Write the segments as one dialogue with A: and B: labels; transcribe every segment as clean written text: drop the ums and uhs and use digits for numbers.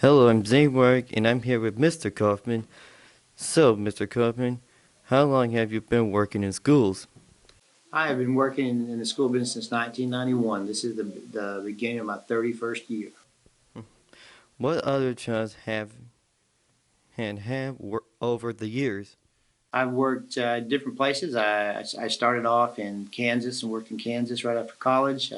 A: Hello, I'm Zayne Wyrick, and I'm here with Mr. Coffman. So, Mr. Coffman, how long have you been working in schools?
B: I have been working in the school business since 1991. This is the beginning of my 31st year.
A: What other jobs have worked over the years?
B: I've worked different places. I started off in Kansas and worked in Kansas right after college.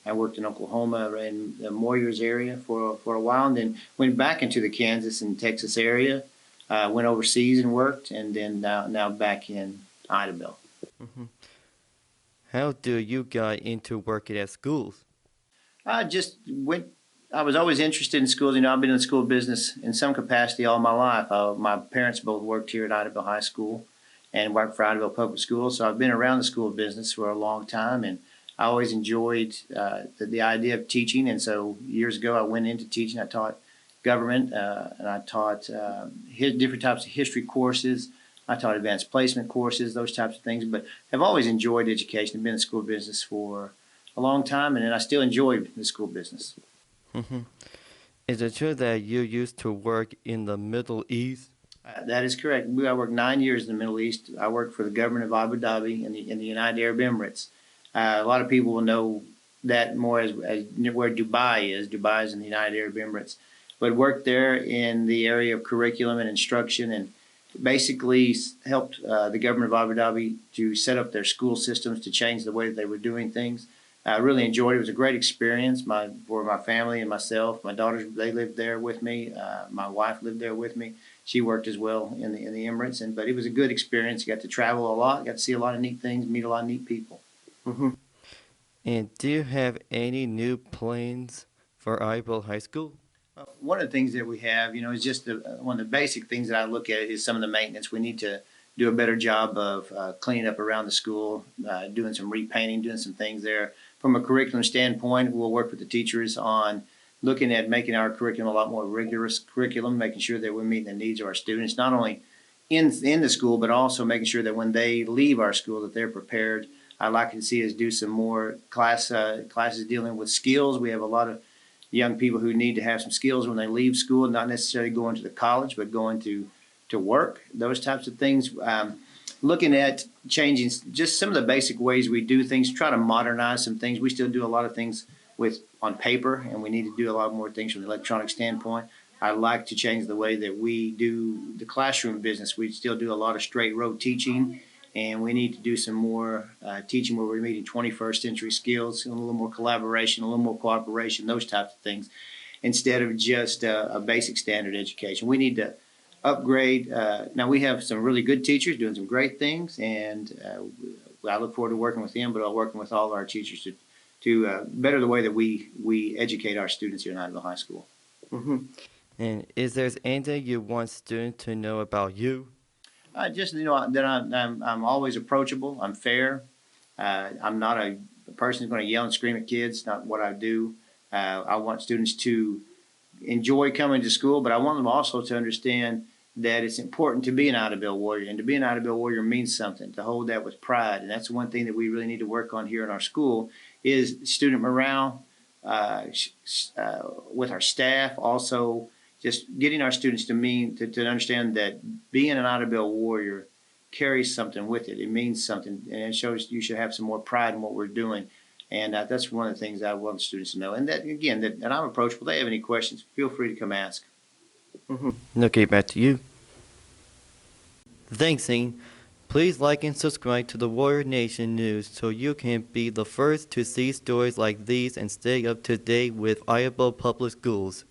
B: I worked in Oklahoma in the Moyers area for a while, and then went back into the Kansas and Texas area. Went overseas and worked, and then now back in Idabel.
A: Mhm. How do you got into working at schools?
B: I just went. I was always interested in schools. I've been in the school business in some capacity all my life. My parents both worked here at Idabel High School and worked for Idabel Public Schools. So I've been around the school business for a long time, and I always enjoyed the idea of teaching. And so years ago, I went into teaching. I taught government, and I taught different types of history courses. I taught advanced placement courses, those types of things. But I've always enjoyed education. I've been in the school business for a long time, and I still enjoy the school business.
A: Mhm. Is it true that you used to work in the Middle East?
B: That is correct. I worked 9 years in the Middle East. I worked for the government of Abu Dhabi in the United Arab Emirates. A lot of people will know that more as where Dubai is. Dubai is in the United Arab Emirates. But worked there in the area of curriculum and instruction, and basically helped the government of Abu Dhabi to set up their school systems to change the way that they were doing things. I really enjoyed it. It was a great experience for my family and myself. My daughters, they lived there with me. My wife lived there with me. She worked as well in the Emirates, but it was a good experience. Got to travel a lot, got to see a lot of neat things, meet a lot of neat people.
A: Mhm. And do you have any new plans for Ible High School?
B: One of the things that we have, is just one of the basic things that I look at is some of the maintenance. We need to do a better job of cleaning up around the school, doing some repainting, doing some things there. From a curriculum standpoint, we'll work with the teachers on looking at making our curriculum a lot more rigorous curriculum, making sure that we're meeting the needs of our students, not only in the school, but also making sure that when they leave our school that they're prepared. I'd like to see us do some more classes dealing with skills. We have a lot of young people who need to have some skills when they leave school, not necessarily going to the college, but going to work, those types of things. Looking at changing just some of the basic ways we do things, try to modernize some things. We still do a lot of things on paper, and we need to do a lot more things from the electronic standpoint. I like to change the way that we do the classroom business. We still do a lot of straight road teaching, and we need to do some more teaching where we're meeting 21st century skills, a little more collaboration, a little more cooperation, those types of things, instead of just a basic standard education. We need to upgrade. Now we have some really good teachers doing some great things, and I look forward to working with them, but I'm working with all our teachers to better the way that we educate our students here in Idaho High School.
A: Mhm. And is there anything you want students to know about you?
B: I just that I'm always approachable. I'm fair. I'm not a person who's going to yell and scream at kids. Not what I do. I want students to enjoy coming to school, but I want them also to understand that it's important to be an Idabel warrior, and to be an Idabel warrior means something. To hold that with pride, and that's one thing that we really need to work on here in our school is student morale with our staff. Also, just getting our students to understand that being an Idabel warrior carries something with it. It means something, and it shows you should have some more pride in what we're doing. And that's one of the things I want the students to know. And that, again, that I'm approachable. If they have any questions, feel free to come ask.
A: Mhm. Okay, back to you. Thanks, Zane. Please like and subscribe to the Warrior Nation News so you can be the first to see stories like these and stay up to date with Iowa Public Schools.